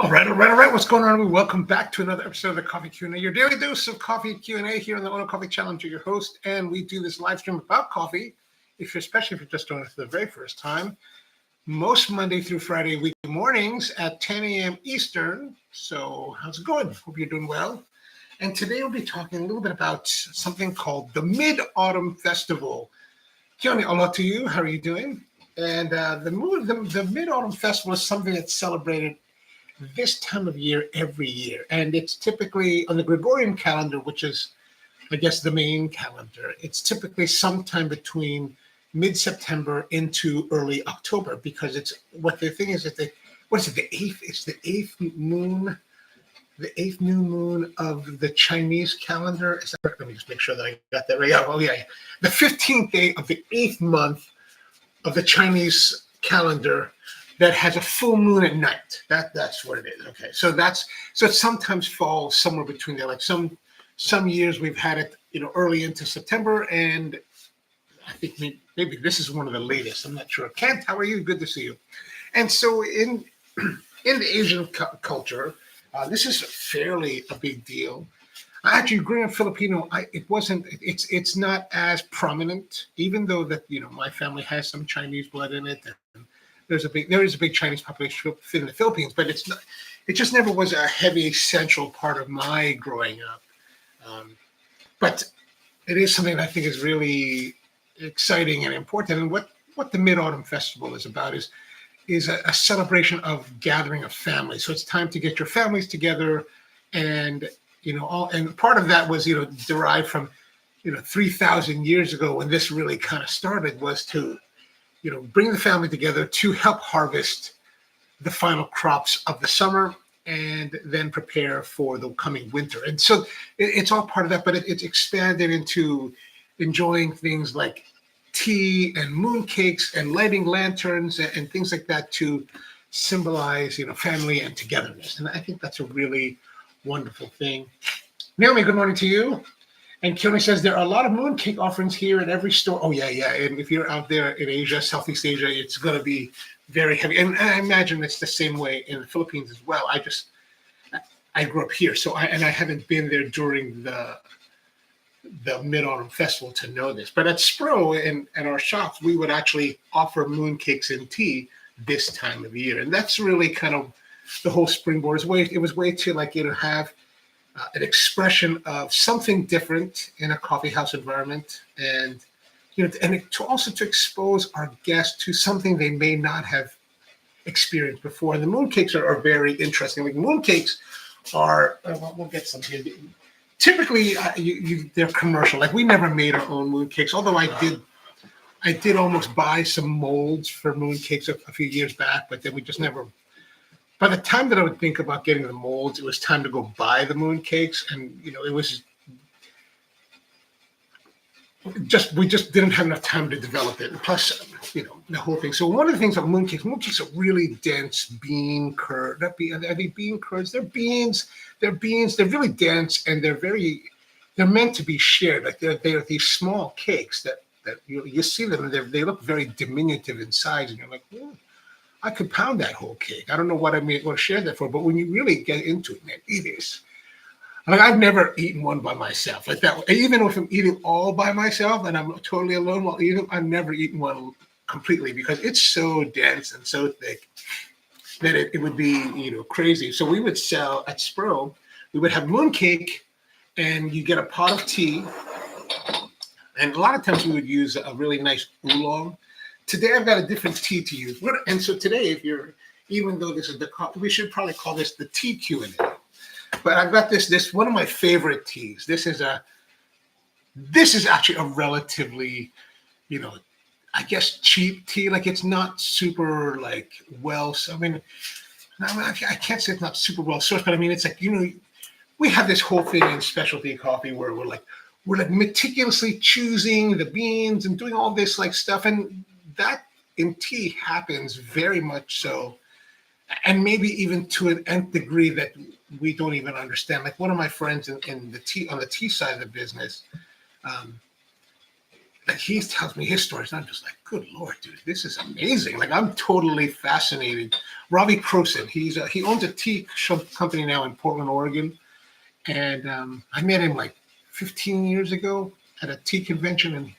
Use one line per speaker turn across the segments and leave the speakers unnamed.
All right. What's going on? Welcome back to another episode of the Coffee Q&A, your daily dose of coffee Q&A here on the OnoCoffee Challenge. You're your host, and we do this live stream about coffee. Especially if you're just joining us for the very first time, most Monday through Friday weekday mornings at 10 a.m. Eastern. So how's it going? Hope you're doing well. And today we'll be talking a little bit about something called the Mid-Autumn Festival. Keone, aloha to you. How are you doing? And the Mid-Autumn Festival is something that's celebrated this time of year every year. And it's typically on the Gregorian calendar, which is, I guess, the main calendar. It's typically sometime between mid-September into early October, because it's what the thing is that the eighth? It's the eighth moon, the eighth new moon of the Chinese calendar. Is that right? Let me just make sure that I got that right. Yeah. The 15th day of the eighth month of the Chinese calendar that has a full moon at night. That's what it is. Okay. So it sometimes falls somewhere between there. Like some years we've had it, early into September, and I think maybe this is one of the latest. I'm not sure. Kent, how are you? Good to see you. And so in the Asian culture, this is fairly a big deal. Actually, growing up Filipino, it's not as prominent, even though that my family has some Chinese blood in it. And there is a big Chinese population in the Philippines, but it's not. It just never was a heavy central part of my growing up. But it is something that I think is really exciting and important. And what the Mid-Autumn Festival is about is a celebration of gathering of families. So it's time to get your families together, and and part of that was derived from 3,000 years ago, when this really kind of started, was to bring the family together to help harvest the final crops of the summer and then prepare for the coming winter. And so it's all part of that, but it's expanded into enjoying things like tea and mooncakes and lighting lanterns and things like that to symbolize, family and togetherness. And I think that's a really wonderful thing. Naomi, good morning to you. And Keone says there are a lot of mooncake offerings here at every store. Oh, yeah. And if you're out there in Asia, Southeast Asia, it's going to be very heavy. And I imagine it's the same way in the Philippines as well. I grew up here, so I haven't been there during the Mid-Autumn Festival to know this. But at Spro and at our shops, we would actually offer mooncakes and tea this time of year. And that's really kind of the whole springboard. It was way to have an expression of something different in a coffee house environment, and to expose our guests to something they may not have experienced before. And the mooncakes are very interesting. Like mooncakes are, we'll get some here. Typically, they're commercial. Like, we never made our own mooncakes, although I did almost buy some molds for mooncakes a few years back, but then we just never. By the time that I would think about getting the molds, it was time to go buy the mooncakes, and it was we just didn't have enough time to develop it. And plus, the whole thing. So one of the things about mooncakes are really dense bean curd. Are they bean curds? They're beans. They're really dense, and they're meant to be shared. Like they're these small cakes that you see them, and they look very diminutive in size, and you're like, I could pound that whole cake. I don't know what I want to share that for, but when you really get into it, man, it is. Like, I've never eaten one by myself like that. Even if I'm eating all by myself and I'm totally alone while eating, I've never eaten one completely, because it's so dense and so thick that it would be crazy. So we would sell at Spro. We would have mooncake, and you get a pot of tea, and a lot of times we would use a really nice oolong. Today I've got a different tea to use, and so today, even though this is we should probably call this the tea Q&A. But I've got this one of my favorite teas. This is actually a relatively, I guess, cheap tea. Like, it's not super I can't say it's not super well sourced, but I mean, it's like, we have this whole thing in specialty coffee where we're meticulously choosing the beans and doing all this stuff, and that in tea happens very much so, and maybe even to an nth degree that we don't even understand. Like, one of my friends on the tea side of the business, like he tells me his stories, and I'm just like, good Lord, dude, this is amazing. Like I'm totally fascinated. Robbie Croson, he owns a tea company now in Portland, Oregon. And I met him like 15 years ago at a tea convention, and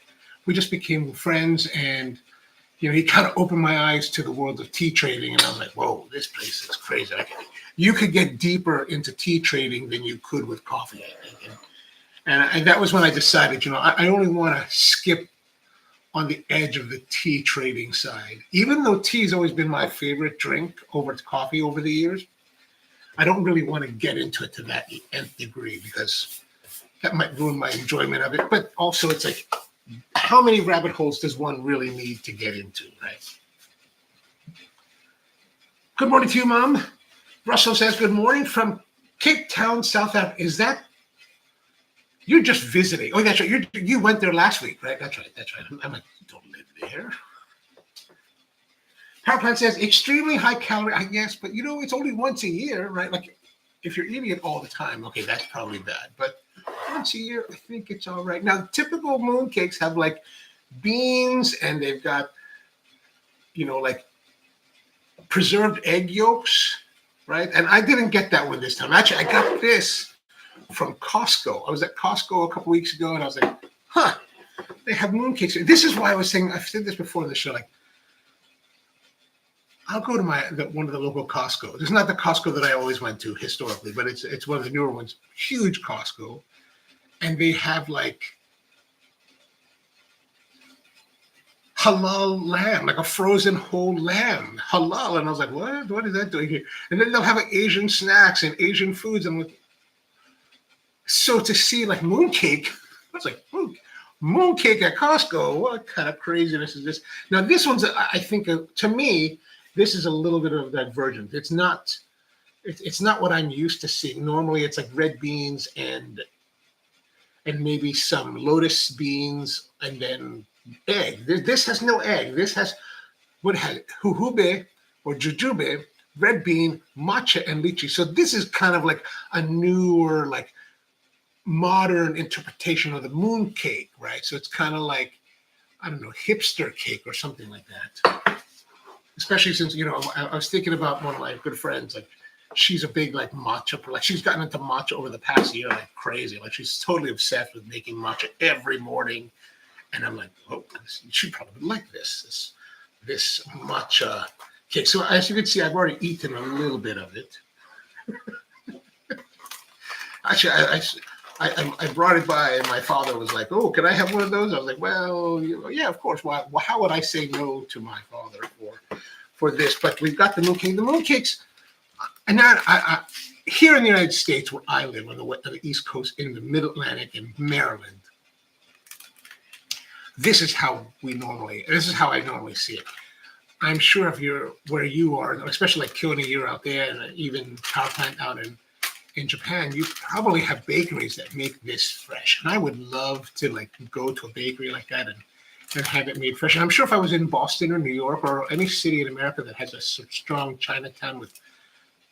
we just became friends. And he kind of opened my eyes to the world of tea trading, and I was like, "Whoa, this place is crazy! You could get deeper into tea trading than you could with coffee." I think, and that was when I decided, I only want to skip on the edge of the tea trading side. Even though tea has always been my favorite drink over coffee over the years, I don't really want to get into it to that nth degree because that might ruin my enjoyment of it. But also, it's like, how many rabbit holes does one really need to get into, right? Good morning to you, Mom. Russell says, good morning from Cape Town, South Africa. Is that, you're just visiting? Oh, that's right. You went there last week, right? That's right. I'm like, don't live there. Power Plant says, extremely high calorie, I guess, but it's only once a year, right? Like, if you're eating it all the time, okay, that's probably bad. But once a year, I think it's all right. Now, typical mooncakes have like beans, and they've got, like preserved egg yolks, right? And I didn't get that one this time. Actually, I got this from Costco. I was at Costco a couple weeks ago, and I was like, huh, they have mooncakes. This is why I was saying, I've said this before in the show, like, I'll go to one of the local Costco. It's not the Costco that I always went to historically, but it's one of the newer ones. Huge Costco, and they have like halal lamb, like a frozen whole lamb, halal. And I was like, what? What is that doing here? And then they'll have like Asian snacks and Asian foods. And so to see like mooncake, I was like, mooncake at Costco. What kind of craziness is this? Now this one's, I think, to me, this is a little bit of divergent. It's not what I'm used to seeing. Normally, it's like red beans and maybe some lotus beans and then egg. This has no egg. This has jujube or jujube, red bean, matcha, and lychee. So this is kind of like a newer, like modern interpretation of the mooncake, right? So it's kind of like, I don't know, hipster cake or something like that. Especially since, I was thinking about one of my good friends, like she's a big like matcha, like she's gotten into matcha over the past year like crazy. Like she's totally obsessed with making matcha every morning. And I'm like, oh, she probably would like this matcha cake. So as you can see, I've already eaten a little bit of it. Actually, I brought it by, and my father was like, "Oh, can I have one of those?" I was like, "Well, yeah, of course. Why? How would I say no to my father for this?" But we've got the mooncake. The mooncakes, and I here in the United States, where I live on the East Coast, in the Mid Atlantic, in Maryland, this is how I normally see it. I'm sure if you're where you are, especially like Kyone, you're out there, and even Power Plant out in Japan, you probably have bakeries that make this fresh. And I would love to like go to a bakery like that and have it made fresh. And I'm sure if I was in Boston or New York or any city in America that has a strong Chinatown with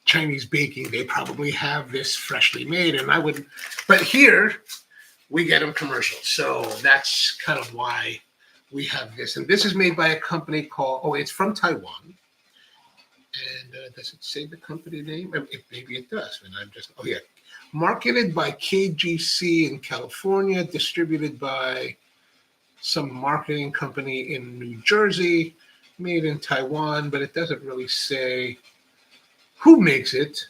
Chinese baking, they probably have this freshly made. But here we get them commercial. So that's kind of why we have this. And this is made by a company called, it's from Taiwan. And does it say the company name? Maybe it does. And marketed by KGC in California, distributed by some marketing company in New Jersey, made in Taiwan, but it doesn't really say who makes it.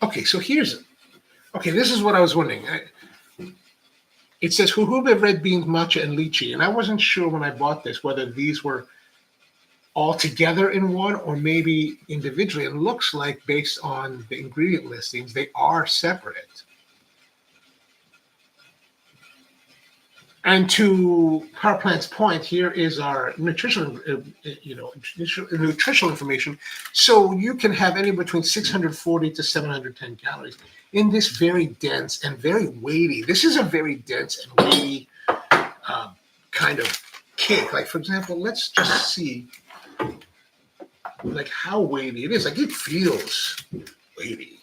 Okay, so this is what I was wondering. It says jujube, red beans, matcha, and lychee. And I wasn't sure when I bought this whether these were all together in one or maybe individually. It looks like, based on the ingredient listings, they are separate. And to Power Plant's point, here is our nutritional information. So you can have anywhere between 640 to 710 calories in this very dense and very weighty. This is a very dense and weighty kind of cake. Like, for example, let's just see like how weighty it is. Like, it feels weighty.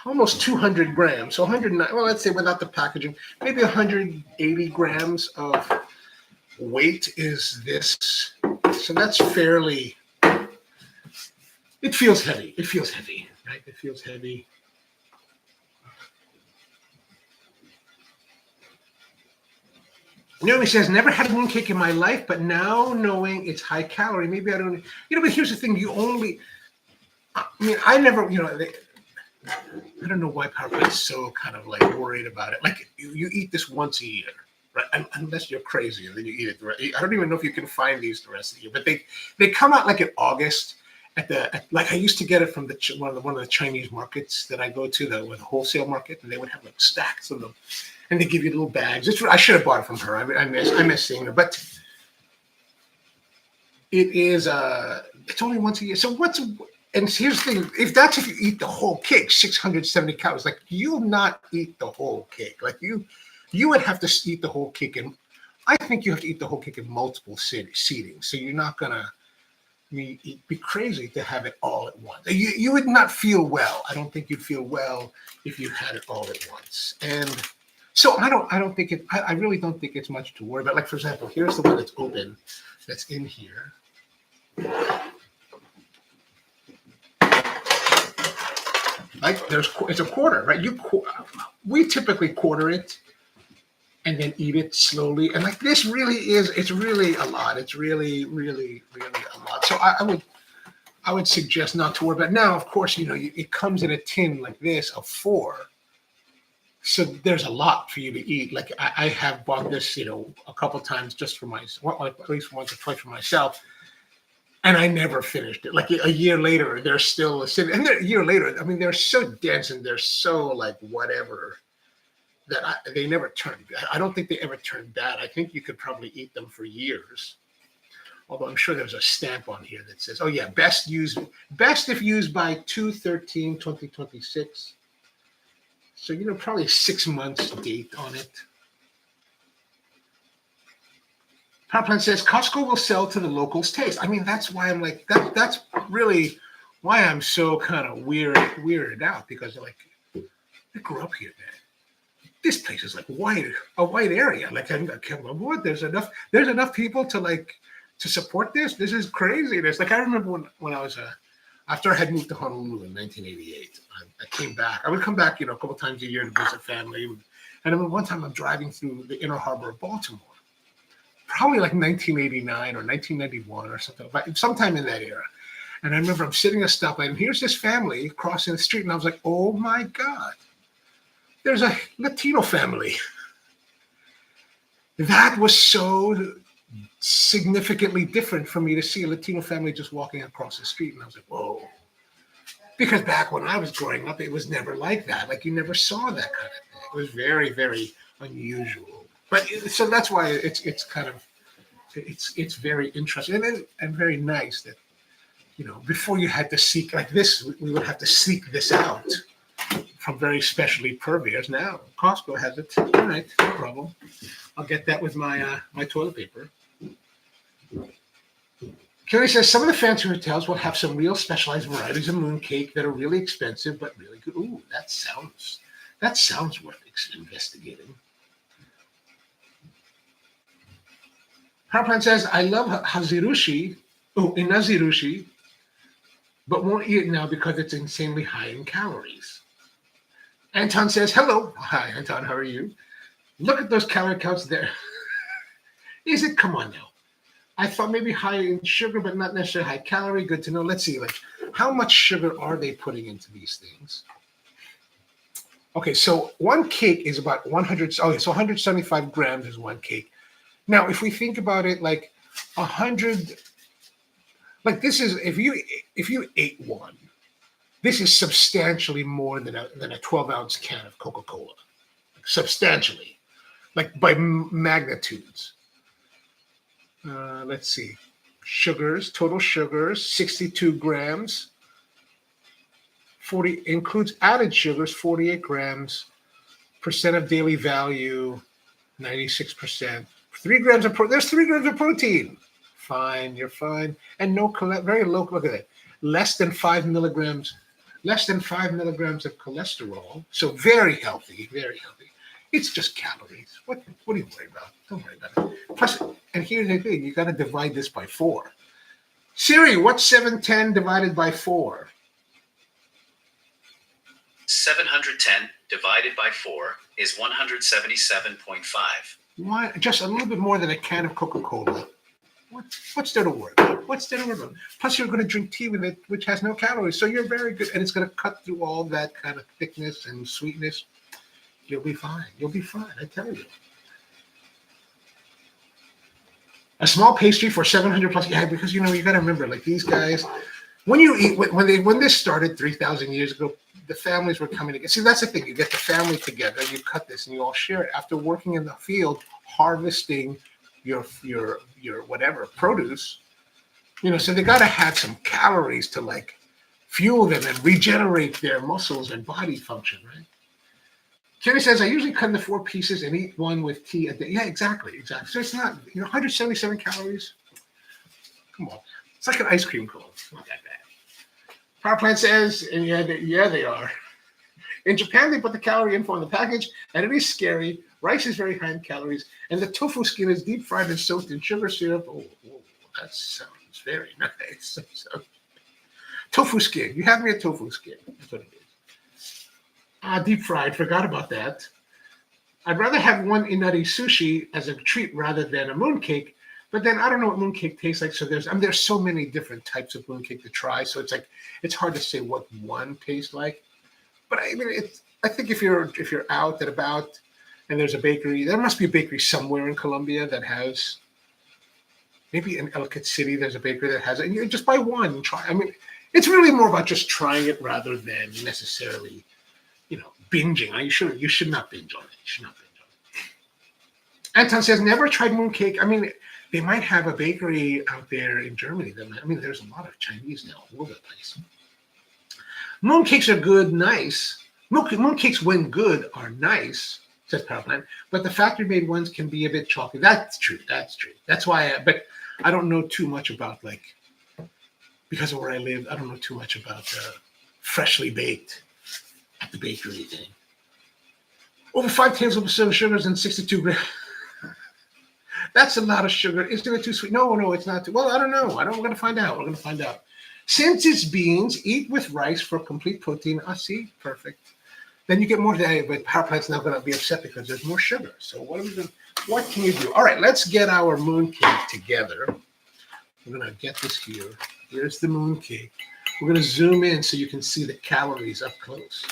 almost 200 grams. So 109, well, let's say without the packaging, maybe 180 grams of weight is this. So that's fairly, it feels heavy. It feels heavy, right? It feels heavy. Naomi says, never had a mooncake in my life, but now knowing it's high calorie, maybe I don't, but here's the thing. I never, I don't know why PowerPoint's so kind of like worried about it. Like you eat this once a year, right? Unless you're crazy and then you eat it. I don't even know if you can find these the rest of the year, but they come out like in August like I used to get it from one of the Chinese markets that I go to, the wholesale market, and they would have like stacks of them, and they give you little bags. I should have bought it from her. I miss seeing her, but it is it's only once a year. So and here's the thing: if you eat the whole cake, 670 calories, like you'll not eat the whole cake. Like you would have to eat the whole cake, and I think you have to eat the whole cake in multiple seatings. So you're not gonna be crazy to have it all at once. You would not feel well. I don't think you'd feel well if you had it all at once. And so I really don't think it's much to worry about. Like, for example, here's the one that's open, that's in here. Like it's a quarter, right? We typically quarter it and then eat it slowly. And like this it's really a lot. It's really, really, really a lot. So I would suggest not to worry about it. Now, of course, it comes in a tin like this of 4. So there's a lot for you to eat. Like I have bought this, a couple times just for myself, at least once or twice for myself. And I never finished it. Like a year later, they're still sitting. And a year later, they're so dense and they're so like whatever that they never turn. I don't think they ever turn bad. I think you could probably eat them for years. Although I'm sure there's a stamp on here that says, "Oh yeah, best if used by 2/13/2026." So probably 6 months date on it. Powerplant says Costco will sell to the locals' taste. That's why I'm like that. That's really why I'm so kind of weirded out, because I grew up here, man. This place is like a white area. Like I'm what? There's enough people to support this. This is craziness. Like I remember when I was after I had moved to Honolulu in 1988, I came back. I would come back, a couple times a year to visit family. And I remember one time I'm driving through the inner harbor of Baltimore. Probably like 1989 or 1991 or something, but sometime in that era. And I remember I'm sitting at a stoplight, and here's this family crossing the street, and I was like, oh my God, there's a Latino family. That was so significantly different for me to see a Latino family just walking across the street. And I was like, whoa. Because back when I was growing up, it was never like that. Like you never saw that kind of thing. It was very, very unusual. But so that's why it's kind of it's very interesting and very nice that before you had to seek like this, we would have to seek this out from very specialty purveyors. Now Costco has it. All right, no problem. I'll get that with my my toilet paper. Kelly says some of the fancy hotels will have some real specialized varieties of mooncake that are really expensive but really good. Ooh, that sounds worth investigating. Powerplant says, I love inazirushi, but won't eat it now because it's insanely high in calories. Anton says, hello. Hi, Anton. How are you? Look at those calorie counts there. Is it? Come on now. I thought maybe high in sugar, but not necessarily high calorie. Good to know. Let's see, how much sugar are they putting into these things? Okay, so one cake is about 100. Okay, so 175 grams is one cake. Now, if we think about it, like 100, like this is if you ate one, this is substantially more than a 12-ounce can of Coca-Cola, substantially, like by magnitudes. Let's see, total sugars, 62 grams. 40 includes added sugars, 48 grams. Percent of daily value, 96%. 3 grams of there's 3 grams of protein. Fine, you're fine. And very low, look at that. Less than 5 milligrams less than 5 milligrams of cholesterol. So very healthy, very healthy. It's just calories. What do you worry about? Don't worry about it. Plus, and here's the thing, you got to divide this by 4. Siri, what's 710 divided by 4?
710 divided by 4 is 177.5.
Why? Just a little bit more than a can of Coca-Cola. What's there to worry about? What's there to worry about? Plus, you're going to drink tea with it, which has no calories. So you're very good. And it's going to cut through all that kind of thickness and sweetness. You'll be fine. You'll be fine, I tell you. A small pastry for 700 plus. Yeah, because, you got to remember, like these guys, when you eat, when this started 3,000 years ago, the families were coming together. See, that's the thing. You get the family together, you cut this, and you all share it. After working in the field, harvesting your whatever produce, so they got to have some calories to like fuel them and regenerate their muscles and body function, right? Kenny says, I usually cut into 4 pieces and eat one with tea a day. Yeah, exactly. So it's not, 177 calories. Come on. It's like an ice cream cone. It's not that bad. Power Plant says, and yeah, they are. In Japan, they put the calorie info on the package, and it is scary. Rice is very high in calories, and the tofu skin is deep fried and soaked in sugar syrup. Oh, that sounds very nice. Tofu skin. You have me a tofu skin. That's what it is. Deep fried. Forgot about that. I'd rather have one inari sushi as a treat rather than a mooncake. But then I don't know what mooncake tastes like. So there's so many different types of mooncake to try. So it's hard to say what one tastes like. But I mean, I think if you're out and about and there's a bakery, there must be a bakery somewhere in Colombia that has. Maybe in Ellicott City, there's a bakery that has it. And you just buy one and try. I mean, it's really more about just trying it rather than necessarily, binging. You should not binge on it. Anton says, never tried mooncake. I mean, they might have a bakery out there in Germany. There's a lot of Chinese now all over the place. Mooncakes are good, nice. Mooncakes, when good, are nice, says Power Plant. But the factory-made ones can be a bit chalky. That's true. That's why. But I don't know too much about because of where I live. I don't know too much about freshly baked at the bakery thing. Over 5 tablespoons of sugars and 62 grams. That's a lot of sugar. Isn't it too sweet? No, it's not too. Well, I don't know. We're going to find out. Since it's beans, eat with rice for complete protein. See, perfect. Then you get more diet, but Power Plant's not going to be upset because there's more sugar. So what can you do? All right, let's get our mooncake together. We're going to get this here. Here's the mooncake. We're going to zoom in so you can see the calories up close.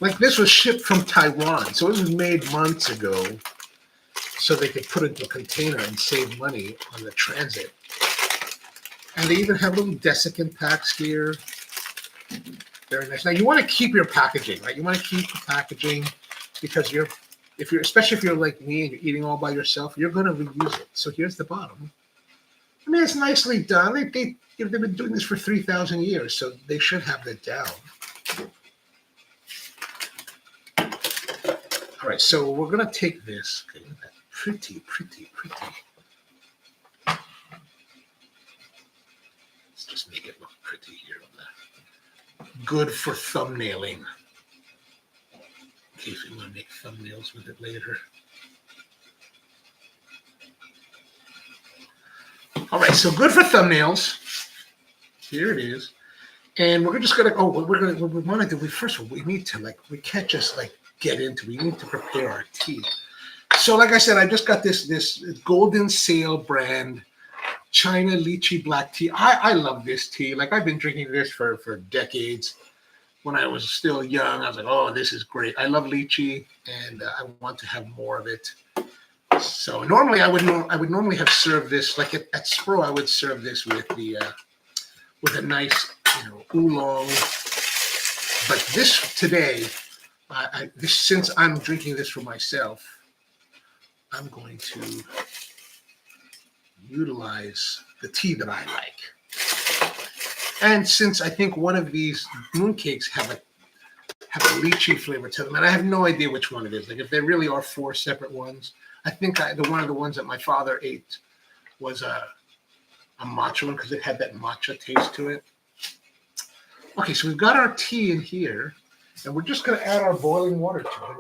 Like this was shipped from Taiwan, so it was made months ago so they could put it in a container and save money on the transit. And they even have little desiccant packs here. Very nice. Now you want to keep your packaging, right? You want to keep the packaging because especially if you're like me and you're eating all by yourself, you're going to reuse it. So here's the bottom. I mean, it's nicely done. They've been doing this for 3,000 years, so they should have that down. All right, so we're going to take this. Okay, look at that. Pretty. Let's just make it look pretty here on that. Good for thumbnailing. In case we want to make thumbnails with it later. All right, so good for thumbnails. Here it is. And we're just going to, what we want to do, first of all, we need to we can't just get into, we need to prepare our tea. So like I said, I just got this Golden Sail brand China lychee black tea. I love this tea. I've been drinking this for decades. When I was still young, I was like, oh, this is great. I love lychee and I want to have more of it. So normally I would normally have served this at Spro. I would serve this with a nice oolong. But this today, since I'm drinking this for myself, I'm going to utilize the tea that I like. And since I think one of these mooncakes have a lychee flavor to them, and I have no idea which one it is. If there really are 4 separate ones, I think one of the ones that my father ate was a a matcha one because it had that matcha taste to it. Okay, so we've got our tea in here, and we're just going to add our boiling water to it.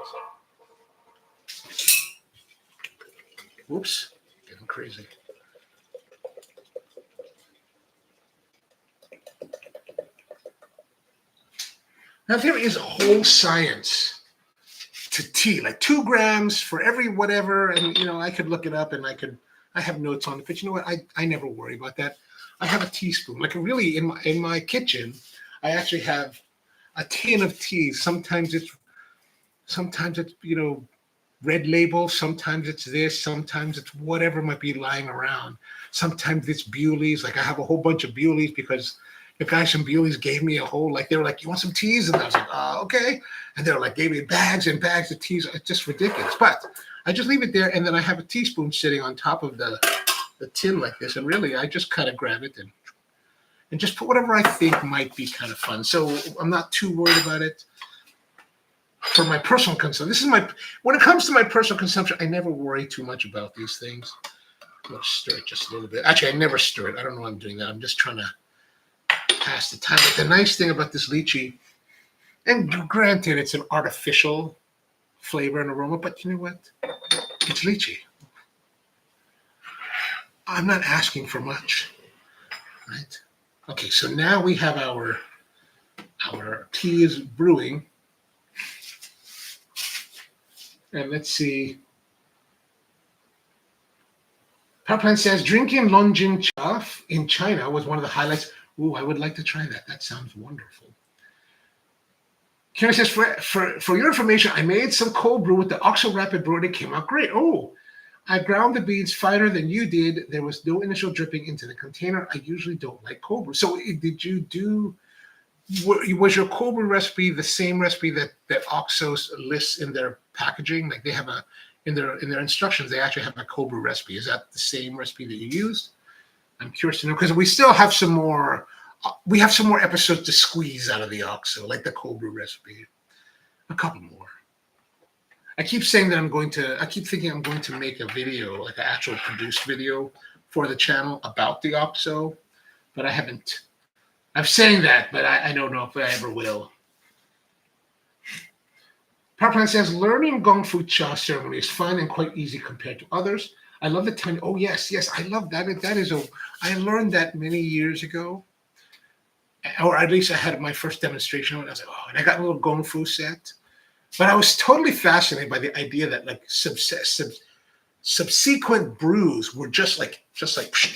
Whoops, getting crazy. Now, there is a whole science to tea, like 2 grams for every whatever. And, I could look it up and I have notes on it. But you know what? I never worry about that. I have a teaspoon. Like really in my kitchen, I actually have a tin of tea. Sometimes it's, Red Label. Sometimes it's this. Sometimes it's whatever might be lying around. Sometimes it's Bewley's. Like I have a whole bunch of Bewley's because the guys from Bewley's gave me they were like, you want some teas? And I was like, okay. And they were like, gave me bags and bags of teas. It's just ridiculous. But I just leave it there. And then I have a teaspoon sitting on top of the tin like this. And really, I just kind of grab it and just put whatever I think might be kind of fun. So I'm not too worried about it. For my personal consumption, when it comes to my personal consumption, I never worry too much about these things. I'm going to stir it just a little bit. Actually, I never stir it. I don't know why I'm doing that. I'm just trying to pass the time. But the nice thing about this lychee, and granted, it's an artificial flavor and aroma, but you know what? It's lychee. I'm not asking for much, right? Okay, so now we have our tea is brewing. And let's see. Power Plant says drinking Longjing cha in China was one of the highlights. Ooh, I would like to try that. That sounds wonderful. Karen says, for your information, I made some cold brew with the OXO Rapid Brewer. It came out great. Oh, I ground the beans finer than you did. There was no initial dripping into the container. I usually don't like cold brew. So did you do, was your cold brew recipe the same recipe that OXO lists in their packaging? Like they have in their instructions, they actually have a cold brew recipe. Is that the same recipe that you used? I'm curious to know because we still have some more. We have some more episodes to squeeze out of the OXO, like the cold brew recipe. A couple more. I keep saying that I keep thinking I'm going to make a video, like an actual produced video for the channel about the OXO, but I haven't. I'm saying that, but I don't know if I ever will. Power Plant says, learning Gong Fu Cha ceremony is fun and quite easy compared to others. I love the tiny, oh yes, I love that. I learned that many years ago, or at least I had my first demonstration when I was like, oh, and I got a little Gong Fu set. But I was totally fascinated by the idea that like subsequent brews were just like,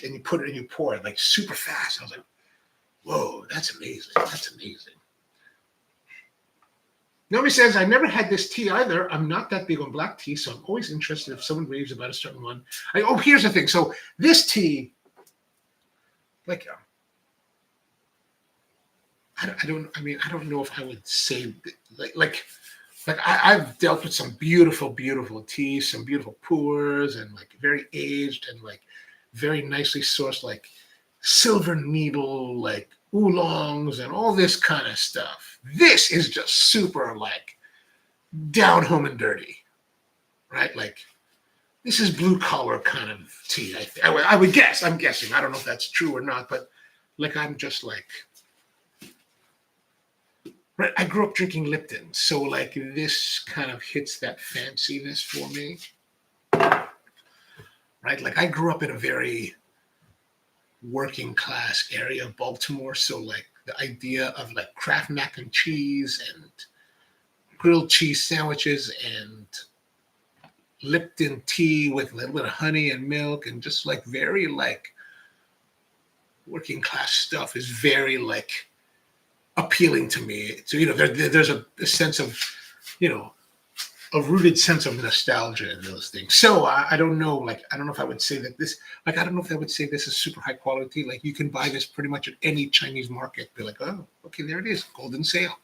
and you put it and you pour it like super fast. I was like, whoa, that's amazing. That's amazing. Nobody says, I never had this tea either. I'm not that big on black tea, so I'm always interested if someone raves about a certain one. Here's the thing. So this tea, like, I don't know if I would say, like I've dealt with some beautiful, beautiful teas, some beautiful pours, and like very aged and like very nicely sourced, like silver needle, like oolongs and all this kind of stuff. This is just super like down home and dirty, right? Like this is blue collar kind of tea. I would guess. I'm guessing. I don't know if that's true or not, but like I'm just like. Right, I grew up drinking Lipton, so like this kind of hits that fanciness for me. Right, like I grew up in a very working class area of Baltimore, so like the idea of like Kraft mac and cheese and grilled cheese sandwiches and Lipton tea with a little bit of honey and milk and just like very like working class stuff is very like appealing to me. So, there's a sense of, a rooted sense of nostalgia in those things. So I don't know, like, I don't know if I would say that this, like, I don't know if I would say this is super high quality. Like you can buy this pretty much at any Chinese market. Be like, oh, okay, there it is. Golden sale.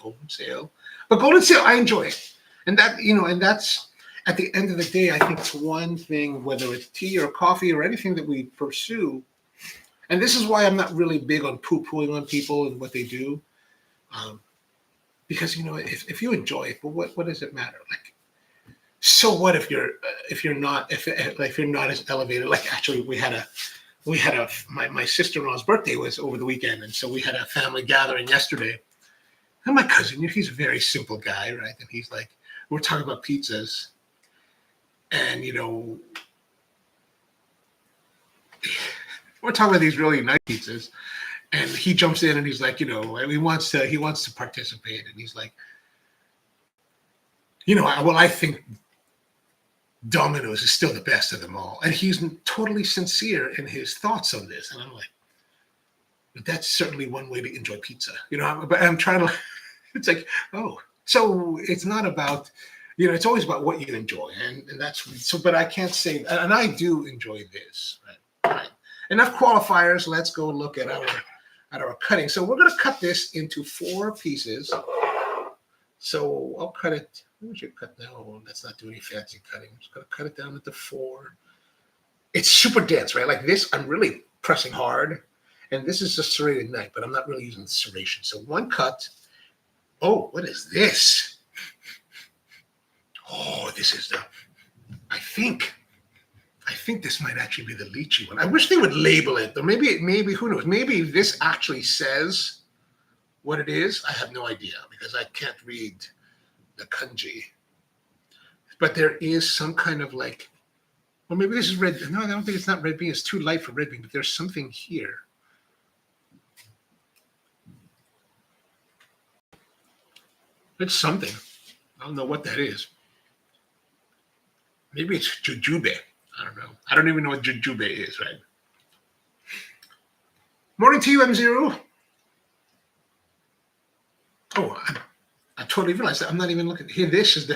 But golden sale, I enjoy it. And that, and that's at the end of the day, I think it's one thing, whether it's tea or coffee or anything that we pursue. And this is why I'm not really big on poo-pooing on people and what they do. Because if you enjoy it, but what does it matter? Like, so what if you're not as elevated? Like actually, we had we had my sister-in-law's birthday was over the weekend, and so we had a family gathering yesterday. And my cousin, he's a very simple guy, right? And he's like, we're talking about pizzas, and we're talking about these really nice pizzas, and he jumps in and he's like, he wants to participate, and he's like, I think Domino's is still the best of them all, and he's totally sincere in his thoughts on this, and I'm like, but that's certainly one way to enjoy pizza, but I'm trying to, it's like, oh, so it's not about, it's always about what you enjoy, and that's so. But I can't say, and I do enjoy this. Right. Enough qualifiers. Let's go look at our cutting. So we're going to cut this into 4 pieces. So I'll cut it. We should cut now. Let's not do any fancy cutting. I'm just going to cut it down into 4. It's super dense, right? Like this, I'm really pressing hard, and this is a serrated knife, but I'm not really using the serration. So 1 cut. Oh, what is this? Oh, this is I think this might actually be the lychee one. I wish they would label it, or maybe who knows? Maybe this actually says what it is. I have no idea because I can't read the kanji. But there is some kind of like, or maybe this is red. No, I don't think it's not red bean. It's too light for red bean, but there's something here. It's something. I don't know what that is. Maybe it's jujube. I don't know. I don't even know what jujube is, right? Morning to you, M0. Oh, I totally realized that. I'm not even looking. Here, this is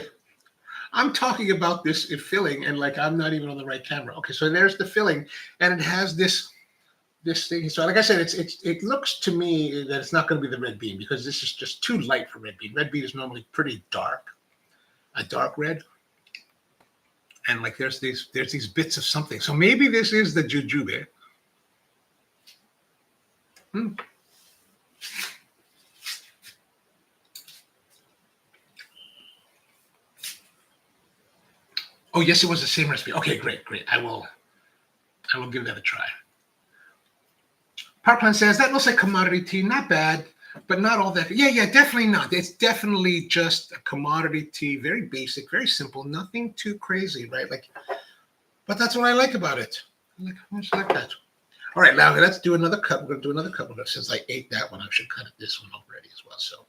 I'm talking about this filling, and like I'm not even on the right camera. Okay, so there's the filling, and it has this thing. So like I said, it looks to me that it's not going to be the red bean because this is just too light for red bean. Red bean is normally pretty dark, a dark red. And like there's these bits of something. So maybe this is the jujube. Oh yes, it was the same recipe. Okay, great. I will give that a try. Parkland says that looks like commodity tea. Not bad, but not all that. Yeah, definitely not. It's definitely just a commodity tea. Very basic, very simple. Nothing too crazy, right? Like. But that's what I like about it. I just like that. All right, now let's do another cut. We're going to do another cut. Since I ate that one, I should cut this one already as well. So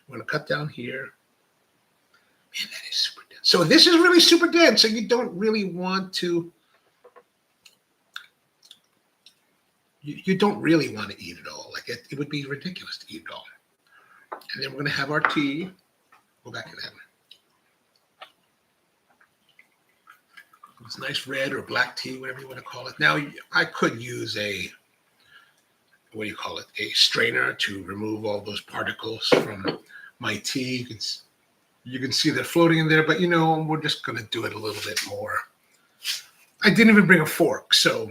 we're going to cut down here. Man, that is super dense. So this is really super dense. So you don't really want to. You don't really want to eat it all. Like it would be ridiculous to eat it all. And then we're going to have our tea. Go back to that one. It's nice red or black tea, whatever you want to call it. Now, I could use a strainer to remove all those particles from my tea. You can see they're floating in there, but we're just going to do it a little bit more. I didn't even bring a fork, so.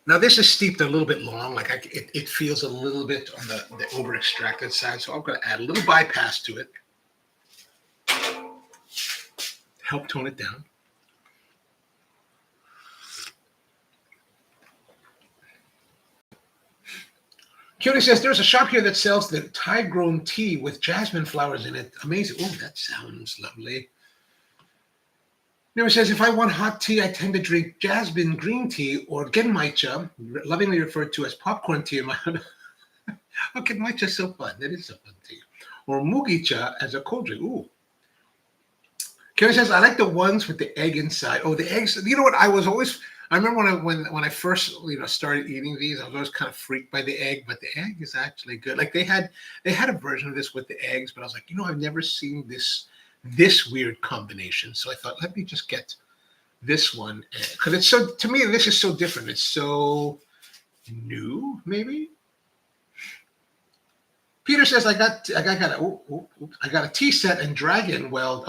Now this is steeped a little bit long, like it feels a little bit on the over-extracted side, so I'm going to add a little bypass to it. Help tone it down. Cutie says there's a shop here that sells the Thai-grown tea with jasmine flowers in it. Amazing. Oh, that sounds lovely. Nero says, if I want hot tea, I tend to drink jasmine green tea or genmaicha, lovingly referred to as popcorn tea in my Oh, genmaicha is so fun. That is so fun tea. Or mugicha as a cold drink. Ooh. Karen says, I like the ones with the egg inside. Oh, the eggs. You know what? I remember when I first started eating these, I was always kind of freaked by the egg, but the egg is actually good. Like they had a version of this with the eggs, but I was like, I've never seen this weird combination. So I thought, let me just get this one because it's so, to me, this is so different. It's so new, maybe. Peter says, I got a tea set and dragon. Well,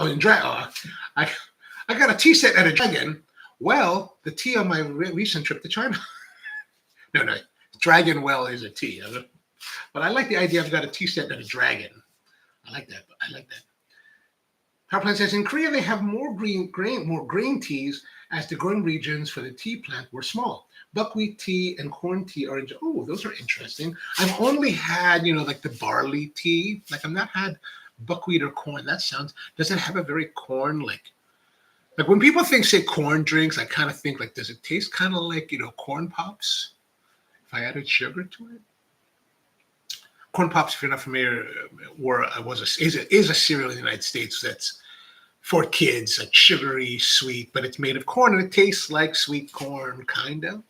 I got a tea set and a dragon. Well, the tea on my recent trip to China. No, dragon well is a tea. But I like the idea I've got a tea set and a dragon. I like that. Power plant says in Korea they have more grain teas as the growing regions for the tea plant were small. Buckwheat tea and corn tea are those are interesting. I've only had like the barley tea. Like I've not had buckwheat or corn. Does it have a very corn like when people say corn drinks, I kind of think like, does it taste kind of like corn pops if I added sugar to it? Corn pops, if you're not familiar, is a cereal in the United States that's for kids, like sugary, sweet, but it's made of corn and it tastes like sweet corn, kind of.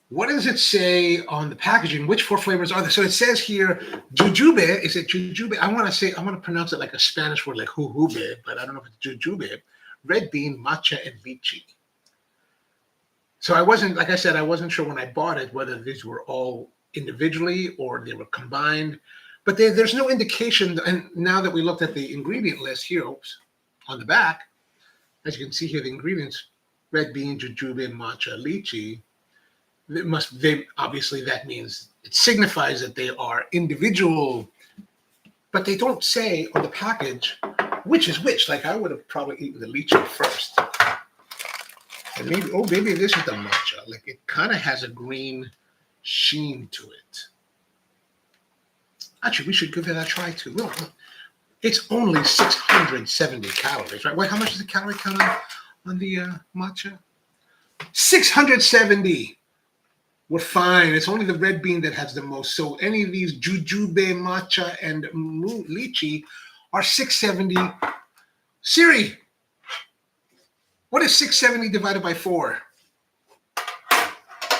What does it say on the packaging? Which 4 flavors are there? So it says here, jujube. Is it jujube? I want to pronounce it like a Spanish word, like jujube, but I don't know if it's jujube. Red bean, matcha, and lychee. So I wasn't sure when I bought it whether these were all individually or they were combined, but there's no indication. And now that we looked at the ingredient list here, on the back, as you can see here, the ingredients: red bean, jujube, matcha, lychee. Obviously that means it signifies that they are individual, but they don't say on the package which is which. Like I would have probably eaten the lychee first. And maybe this is the matcha. Like it kind of has a green sheen to it. Actually, we should give it a try too. Look, it's only 670 calories, right? Wait, how much is the calorie count on the matcha? 670. We're fine. It's only the red bean that has the most. So any of these jujube, matcha, and lychee are 670. Siri, what is 670 divided by 4?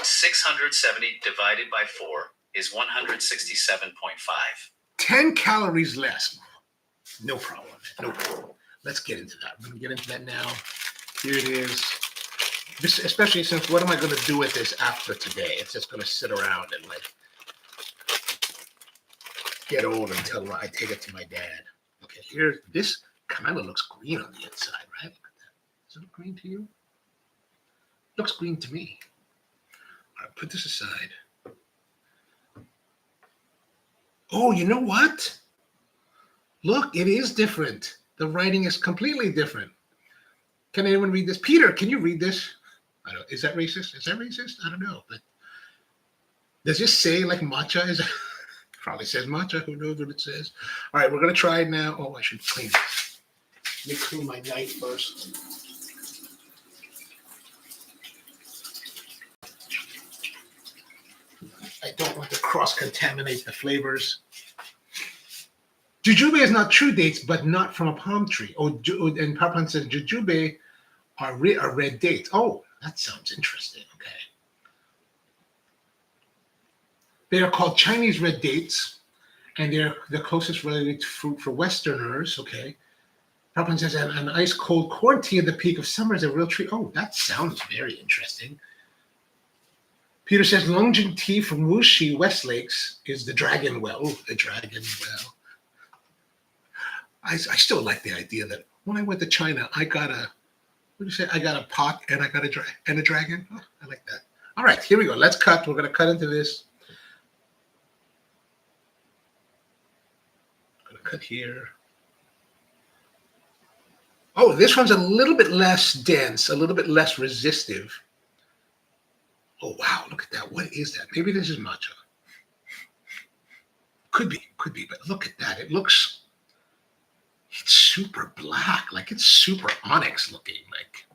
670 divided by 4 is 167.5.
10 calories less. No problem. No problem. Let's get into that. We're going to get into that now. Here it is. This, especially since what am I going to do with this after today? It's just going to sit around and get old until I take it to my dad. Okay, here, this kind of looks green on the inside, right? Look at that. Does it look green to you? Looks green to me. All right, put this aside. Oh, you know what? Look, it is different. The writing is completely different. Can anyone read this? Peter, can you read this? Is that racist? I don't know. But does this say like matcha? Probably says matcha. Who knows what it says? All right, we're going to try it now. Oh, I should clean this. Let me clean my knife first. I don't want to cross-contaminate the flavors. Jujube is not true dates, but not from a palm tree. And Papan says jujube are red dates. Oh, that sounds interesting. Okay. They are called Chinese red dates, and they're the closest related to fruit for Westerners. Okay. Papan says an ice cold corn tea at the peak of summer is a real treat. Oh, that sounds very interesting. Peter says Longjing tea from Wuxi, West Lakes is the Dragon Well. Oh, the Dragon Well. I still like the idea that when I went to China, I got a pot and I got a dragon. Oh, I like that. All right, here we go. Let's cut. We're going to cut into this. I'm going to cut here. Oh, this one's a little bit less dense, a little bit less resistive. Oh, wow, look at that. What is that? Maybe this is matcha. Could be, but look at that. It's super black, like it's super onyx looking. Like,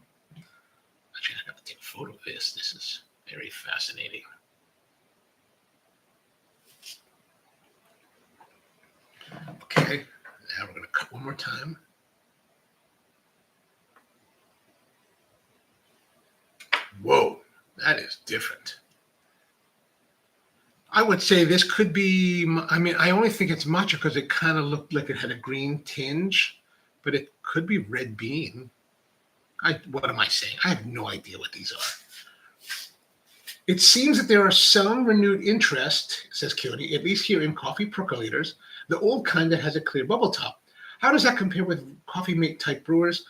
actually, I gotta take a photo of this. This is very fascinating. Okay, now we're gonna cut one more time. Whoa, that is different. I would say this could be, I only think it's matcha because it kind of looked like it had a green tinge, but it could be red bean. What am I saying? I have no idea what these are. It seems that there are some renewed interest, says Keone, at least here in coffee percolators, the old kind that has a clear bubble top. How does that compare with coffee mate type brewers?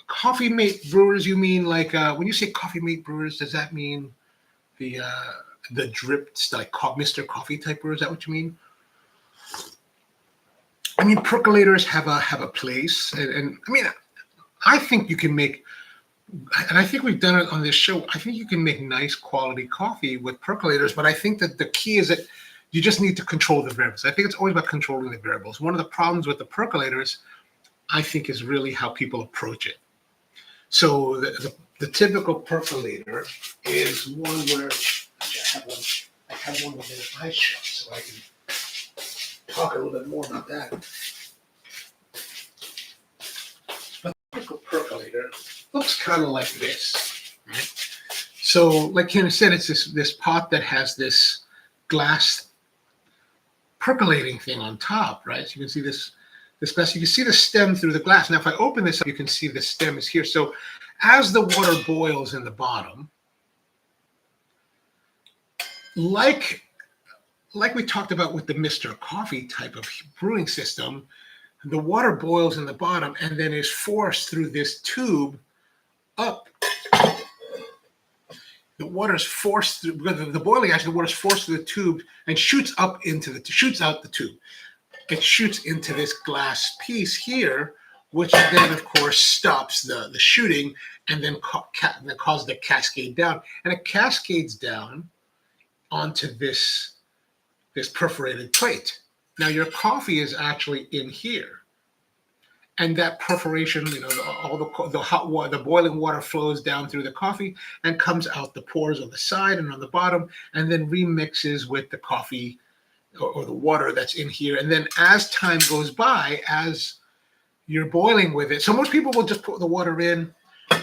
Coffee mate brewers, you mean like, when you say coffee mate brewers, does that mean the drip, like Mr. Coffee type brewer? Is that what you mean? I mean, percolators have a place, and I mean, I think you can make, and I think we've done it on this show. I think you can make nice quality coffee with percolators, but I think that the key is that you just need to control the variables. I think it's always about controlling the variables. One of the problems with the percolators, I think, is really how people approach it. So the typical percolator is one where I have one with an eye shut, so I can talk a little bit more about that. But the typical percolator looks kind of like this, right? So, like Ken said, it's this pot that has this glass percolating thing on top, right? So you can see this glass. You can see the stem through the glass. Now, if I open this up, you can see the stem is here. So, as the water boils in the bottom, like we talked about with the Mr. Coffee type of brewing system, the water boils in the bottom and then is forced through this tube up. The water is forced through, because of the boiling action, the water is forced through the tube and shoots out the tube. It shoots into this glass piece here, which then, of course, stops the shooting and then causes the cascade down. And it cascades down onto this perforated plate. Now, your coffee is actually in here. And that perforation, all the hot water, the boiling water flows down through the coffee and comes out the pores on the side and on the bottom, and then remixes with the coffee or the water that's in here. And then as time goes by, as you're boiling with it, so most people will just put the water in, they'll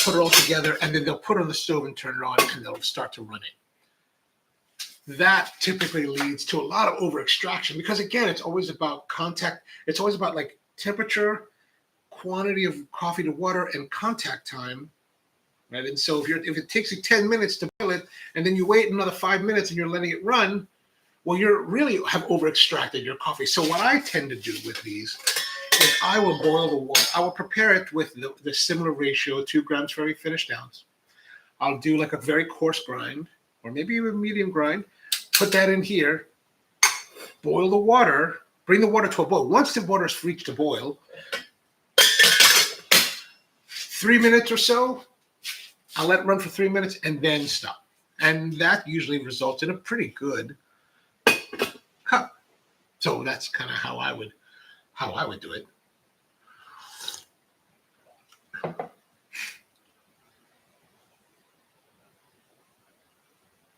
put it all together, and then they'll put it on the stove and turn it on, and they'll start to run it. That typically leads to a lot of over extraction because, again, it's always about contact. It's always about like temperature, quantity of coffee to water, and contact time, right? And so if it takes you 10 minutes to boil it, and then you wait another 5 minutes and you're letting it run, well, you're really have over extracted your coffee. So what I tend to do with these is I will boil the water. I will prepare it with the similar ratio, 2 grams for every finished ounce. I'll do like a very coarse grind, or maybe even medium grind. Put that in here, boil the water, bring the water to a boil. Once the water's reached a boil, 3 minutes or so, I'll let it run for 3 minutes and then stop. And that usually results in a pretty good cup. So that's kind of how I would do it.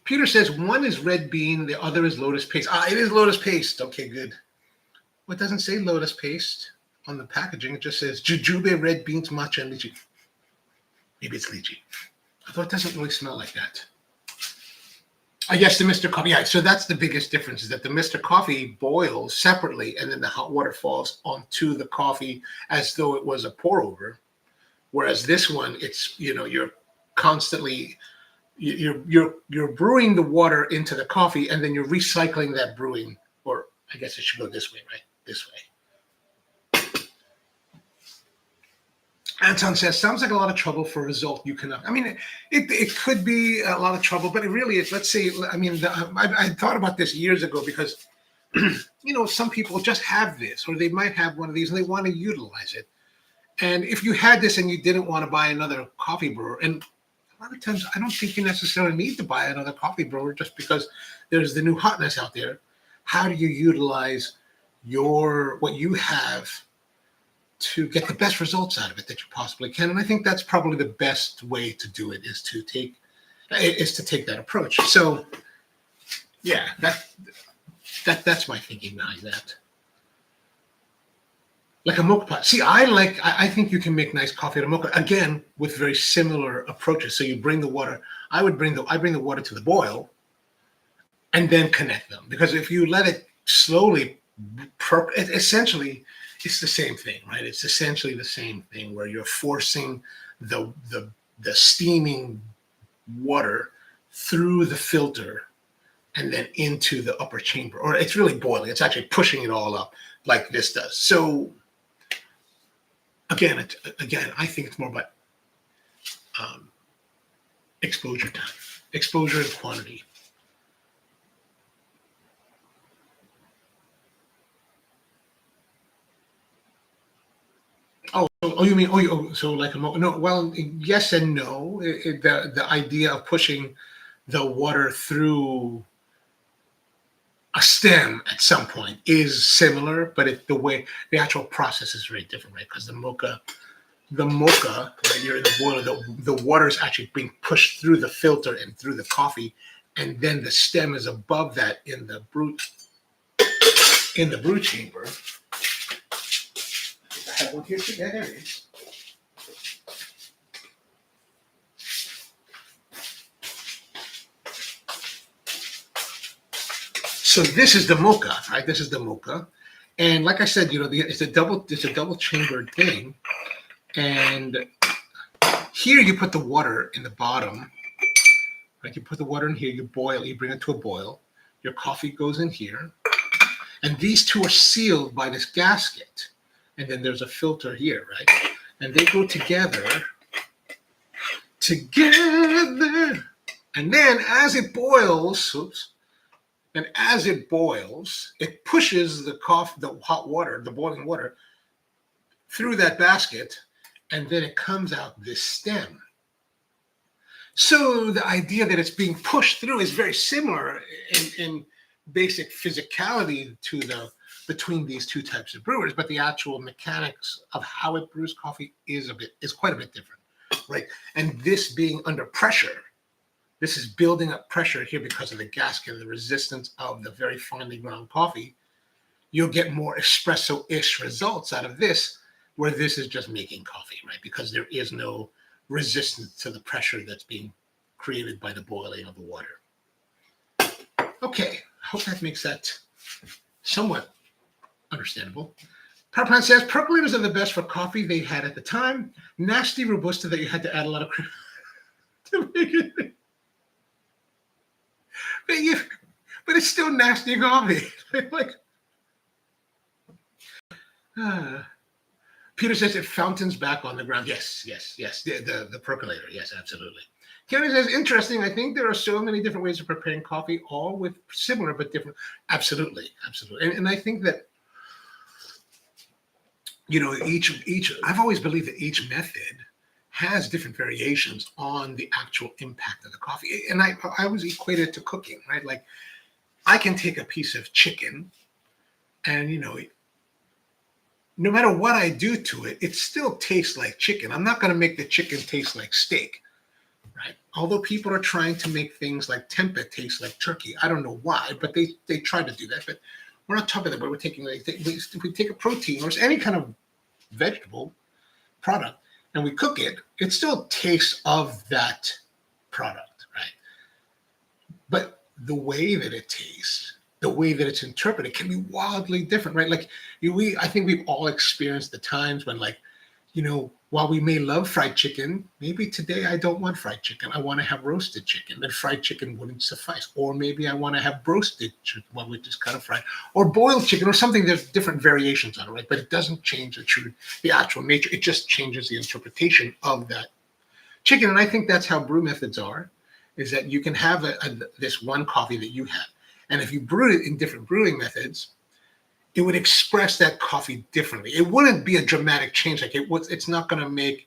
Peter says one is red bean, the other is lotus paste. It is lotus paste. Okay, good. Well, it doesn't say lotus paste on the packaging. It just says jujube, red beans, matcha, and lychee. Maybe it's lychee. Although it doesn't really smell like that. Yes, the Mr. Coffee. Yeah, so that's the biggest difference is that the Mr. Coffee boils separately and then the hot water falls onto the coffee as though it was a pour over. Whereas this one, it's, you're constantly... You're brewing the water into the coffee, and then you're recycling that brewing, or I guess it should go this way, right? This way. Anton says, sounds like a lot of trouble for a result you cannot. I mean, it could be a lot of trouble, but it really is. Let's say, I mean, I thought about this years ago because, some people just have this, or they might have one of these and they want to utilize it. And if you had this and you didn't want to buy another coffee brewer, and a lot of times, I don't think you necessarily need to buy another coffee brewer just because there's the new hotness out there. How do you utilize what you have to get the best results out of it that you possibly can? And I think that's probably the best way to do it is to take that approach. So, yeah, that's my thinking behind that. Like a mocha pot. See, I think you can make nice coffee at a mocha, again, with very similar approaches. So you bring the water, I bring the water to the boil and then connect them. Because if you let it slowly, essentially, it's the same thing, right? It's essentially the same thing where you're forcing the steaming water through the filter and then into the upper chamber. Or it's really boiling. It's actually pushing it all up like this does. So, Again, I think it's more about exposure time, exposure and quantity. You mean so like no? Well, yes and no. The idea of pushing the water through a stem at some point is similar, but the actual process is very different, right? Because the mocha, right, you're in the boiler, the water is actually being pushed through the filter and through the coffee, and then the stem is above that in the brew chamber. I have one here too. Yeah, there it is. So this is the mocha, right? This is the mocha, and like I said, it's a double chambered thing, and here you put the water in the bottom. Like you put the water in here, you boil, you bring it to a boil. Your coffee goes in here, and these two are sealed by this gasket, and then there's a filter here, right? And they go together, and then as it boils, it pushes the hot water, the boiling water, through that basket, and then it comes out this stem. So the idea that it's being pushed through is very similar in basic physicality between these two types of brewers, but the actual mechanics of how it brews coffee is quite a bit different, right? And this being under pressure, this is building up pressure here because of the gasket and the resistance of the very finely ground coffee. You'll get more espresso-ish results out of this, where this is just making coffee, right? Because there is no resistance to the pressure that's being created by the boiling of the water. Okay, I hope that makes that somewhat understandable. Power Plant says percolators are the best for coffee they had at the time. Nasty Robusta that you had to add a lot of cream to make it. But it's still nasty coffee. Like, Peter says it fountains back on the ground. Yes. The percolator. Yes, absolutely. Kevin says, interesting. I think there are so many different ways of preparing coffee, all with similar but different. Absolutely. And I think that, I've always believed that each method has different variations on the actual impact of the coffee. And I always equate it to cooking, right? Like I can take a piece of chicken and, no matter what I do to it, it still tastes like chicken. I'm not going to make the chicken taste like steak, right? Although people are trying to make things like tempeh taste like turkey. I don't know why, but they try to do that. But we're not talking about that. We're taking if we take a protein or any kind of vegetable product and we cook it, it still tastes of that product, right? But the way that it tastes, the way that it's interpreted can be wildly different, right? Like I think we've all experienced the times when, like, while we may love fried chicken, maybe today I don't want fried chicken. I want to have roasted chicken. Then fried chicken wouldn't suffice. Or maybe I want to have roasted chicken, which is kind of fried, or boiled chicken, or something. There's different variations on it, right? But it doesn't change the actual nature. It just changes the interpretation of that chicken. And I think that's how brew methods are, is that you can have this one coffee that you have. And if you brewed it in different brewing methods, it would express that coffee differently. It wouldn't be a dramatic change. Like it's not going to make,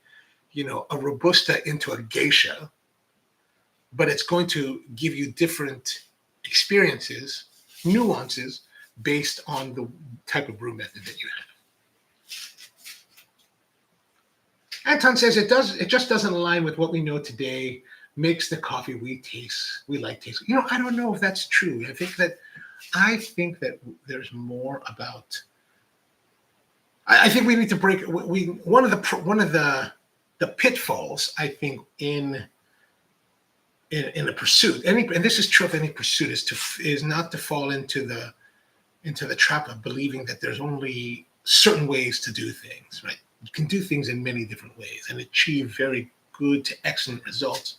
a Robusta into a geisha, but it's going to give you different experiences, nuances based on the type of brew method that you have. Anton says it just doesn't align with what we know today, makes the coffee we like taste. I don't know if that's true. I think that there's more about. I think we need to break. One of the pitfalls, I think, in a pursuit, and this is true of any pursuit, is not to fall into the trap of believing that there's only certain ways to do things. Right? You can do things in many different ways and achieve very good to excellent results.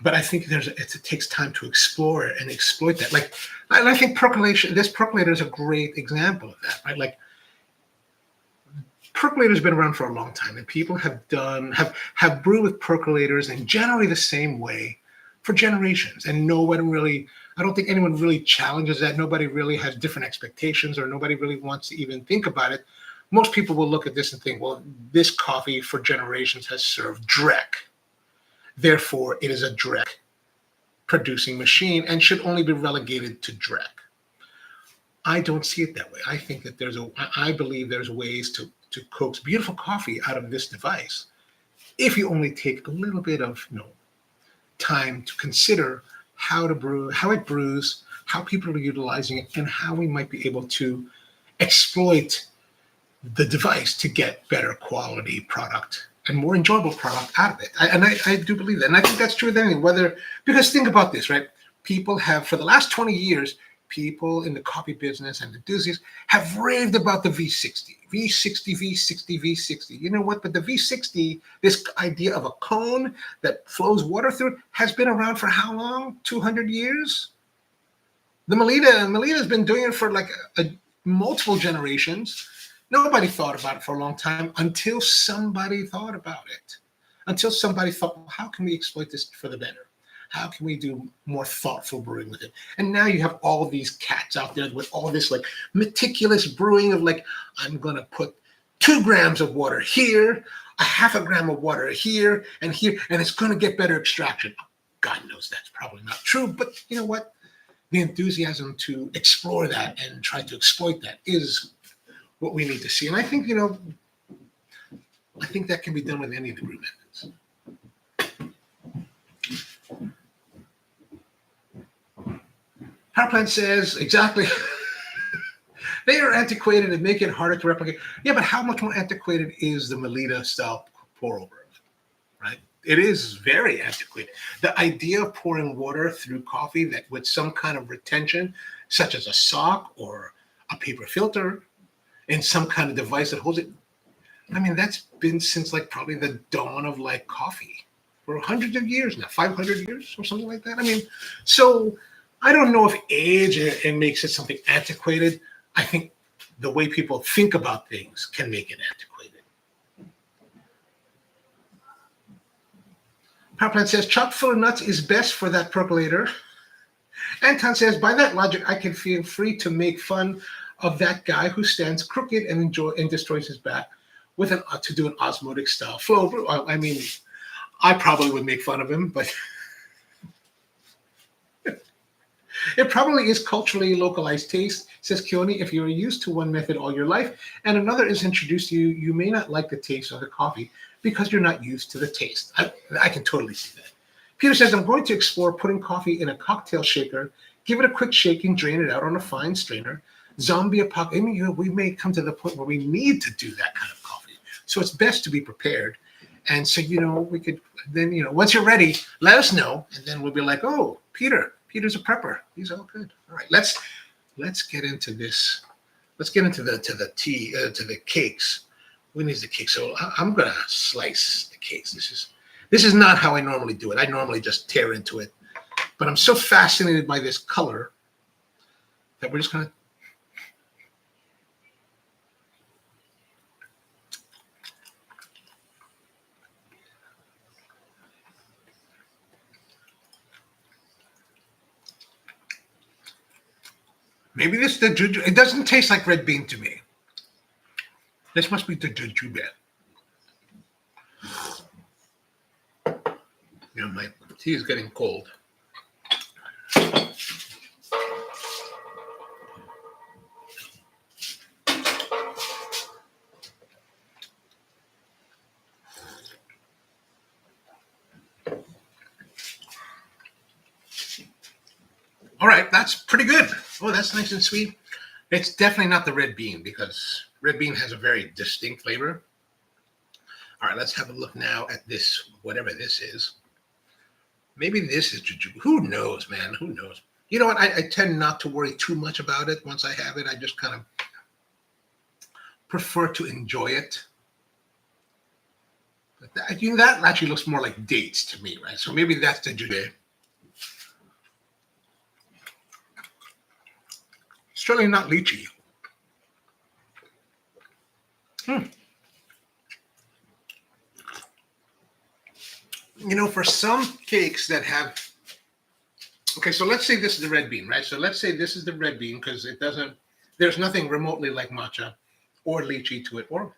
But I think it takes time to explore and exploit that. Like, and I think this percolator is a great example of that, right? Like, percolator's been around for a long time, and people have brewed with percolators in generally the same way for generations. And I don't think anyone really challenges that. Nobody really has different expectations, or nobody really wants to even think about it. most people will look at this and think, well, this coffee for generations has served Drek. Therefore, it is a Drek producing machine and should only be relegated to Drek. I don't see it that way. I think that I believe there's ways to coax beautiful coffee out of this device if you only take a little bit of time to consider how to brew, how it brews, how people are utilizing it, and how we might be able to exploit the device to get better quality product and more enjoyable product out of it. I do believe that. And I think that's true with anything, because think about this, right? People have, for the last 20 years, people in the coffee business and enthusiasts have raved about the V60. You know what? But the V60, this idea of a cone that flows water through it, has been around for how long? 200 years? The Melita's been doing it for like multiple generations. Nobody thought about it for a long time until somebody thought about it. Until somebody thought, well, how can we exploit this for the better? How can we do more thoughtful brewing with it? And now you have all of these cats out there with all this like meticulous brewing of like, I'm going to put 2 grams of water here, a half a gram of water here, and it's going to get better extraction. God knows that's probably not true, but you know what? The enthusiasm to explore that and try to exploit that is what we need to see. And I think, I think that can be done with any of the brew methods. Power plant says, exactly. They are antiquated and make it harder to replicate. Yeah, but how much more antiquated is the Melita style pour over, right? It is very antiquated. The idea of pouring water through coffee that with some kind of retention, such as a sock or a paper filter, and some kind of device that holds it. I mean, that's been since like probably the dawn of like coffee for hundreds of years now, 500 years or something like that. I mean, so I don't know if age and makes it something antiquated. I think the way people think about things can make it antiquated. Power plant says chock full of nuts is best for that percolator. Anton says, by that logic, I can feel free to make fun of that guy who stands crooked and destroys his back with to do an osmotic style flow. I mean, I probably would make fun of him, but it probably is culturally localized taste, says Keone. If you're used to one method all your life and another is introduced to you, you may not like the taste of the coffee because you're not used to the taste. I can totally see that. Peter says, I'm going to explore putting coffee in a cocktail shaker, give it a quick shaking, drain it out on a fine strainer. Zombie apocalypse. I mean, we may come to the point where we need to do that kind of coffee. So it's best to be prepared. And so, we could then, once you're ready, let us know. And then we'll be like, oh, Peter's a prepper. He's all good. All right, let's get into this. Let's get into the tea, to the cakes. We need the cake. So I'm going to slice the cakes. This is not how I normally do it. I normally just tear into it. But I'm so fascinated by this color that we're just going to. Maybe this is the jujube. It doesn't taste like red bean to me. This must be the jujube. My tea is getting cold. All right, that's pretty good. Oh, that's nice and sweet. It's definitely not the red bean because red bean has a very distinct flavor. All right, let's have a look now at this, whatever this is. Maybe this is jujube. Who knows, man? Who knows? You know what? I tend not to worry too much about it. Once I have it, I just kind of prefer to enjoy it. But that actually looks more like dates to me, right? So maybe that's the jujube. Certainly not lychee. For some cakes that have, okay, so let's say this is the red bean, right? So let's say this is the red bean because there's nothing remotely like matcha or lychee to it. Or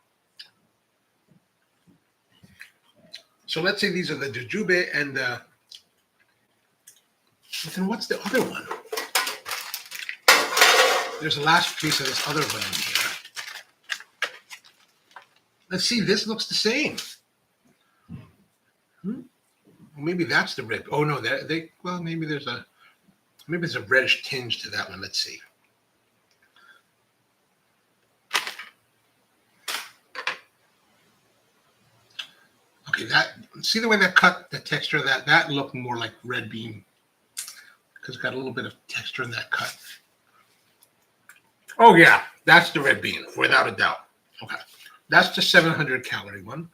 so let's say these are the jujube and the. But then what's the other one? There's the last piece of this other one in here. Let's see. This looks the same. Maybe that's the red. Oh no, well, maybe there's a reddish tinge to that one. Let's see. Okay, see the way that cut, the texture of that looked more like red bean because it's got a little bit of texture in that cut. Oh yeah, that's the red bean without a doubt. Okay, that's the 700 calorie one.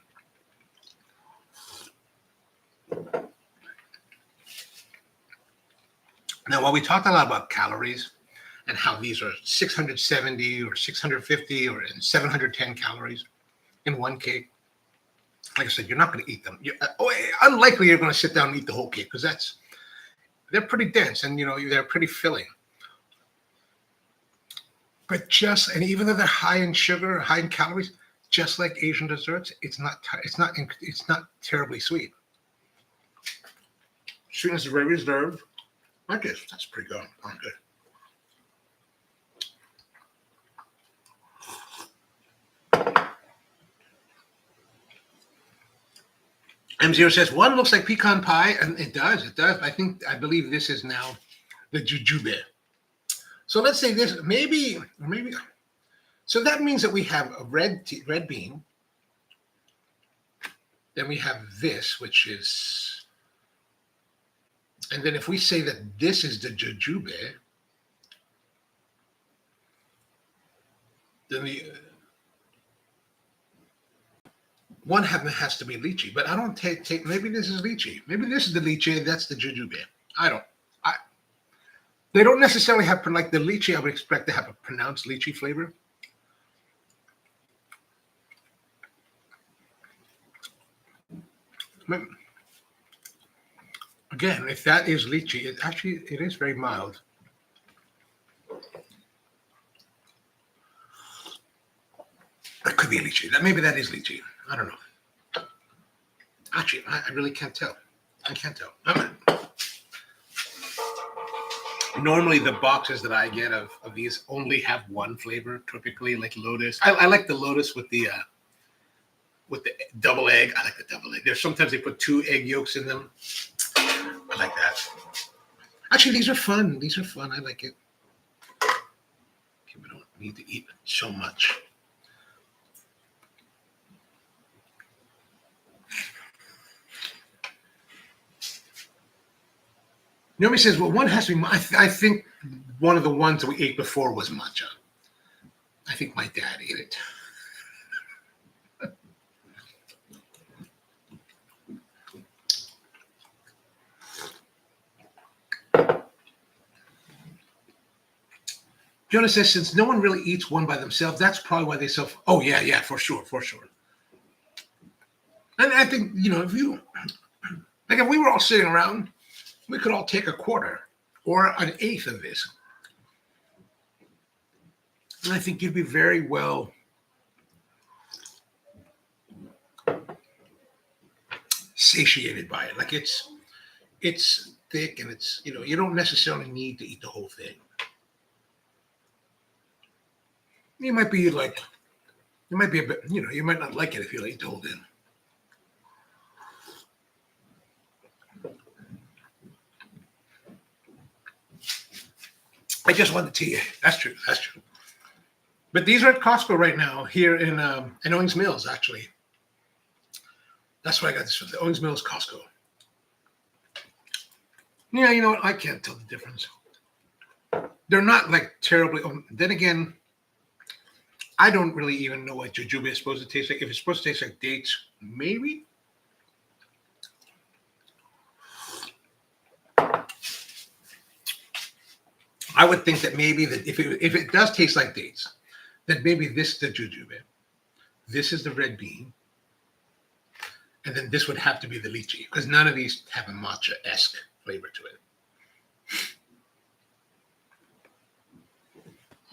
Now, while we talked a lot about calories and how these are 670 or 650 or 710 calories in one cake, like I said, you're not going to eat them. Unlikely you're going to sit down and eat the whole cake because they're pretty dense and they're pretty filling. But and even though they're high in sugar, high in calories, just like Asian desserts, it's not terribly sweet. Sweetness is very reserved. I guess that's pretty good. I'm good. M0 says one looks like pecan pie, and it does. I believe this is now the jujube. So let's say this maybe. So that means that we have a red bean. Then we have this, which is, and then if we say that this is the jujube, then one has to be lychee, but I don't take. Maybe this is lychee. Maybe this is the lychee. That's the jujube. They don't necessarily have like the lychee. I would expect to have a pronounced lychee flavor. Again, if that is lychee, it is very mild. That could be lychee. Maybe that is lychee. I don't know. Actually, I really can't tell. I can't tell. Normally, the boxes that I get of these only have one flavor, typically like lotus. I like the lotus with the double egg. I like the double egg. Sometimes they put 2 egg yolks in them. I like that. Actually, these are fun. I like it. People don't need to eat so much. Nobody says, well, one has to be. I think one of the ones that we ate before was matcha. I think my dad ate it. Jonah says, since no one really eats one by themselves, that's probably why they sell. Oh, yeah, for sure. And I think, if we were all sitting around, we could all take a quarter or an eighth of this. And I think you'd be very well satiated by it. Like it's thick and it's, you don't necessarily need to eat the whole thing. You might be a bit, you might not like it if you eat the whole thing. I just wanted to tell you. That's true. But these are at Costco right now here in Owings Mills, actually. That's why I got this from the Owings Mills Costco. Yeah, you know what? I can't tell the difference. They're not like terribly. Then again, I don't really even know what jujube is supposed to taste like. If it's supposed to taste like dates, maybe. I would think that maybe that if it does taste like dates, then maybe this is the jujube. This is the red bean. And then this would have to be the lychee, because none of these have a matcha-esque flavor to it.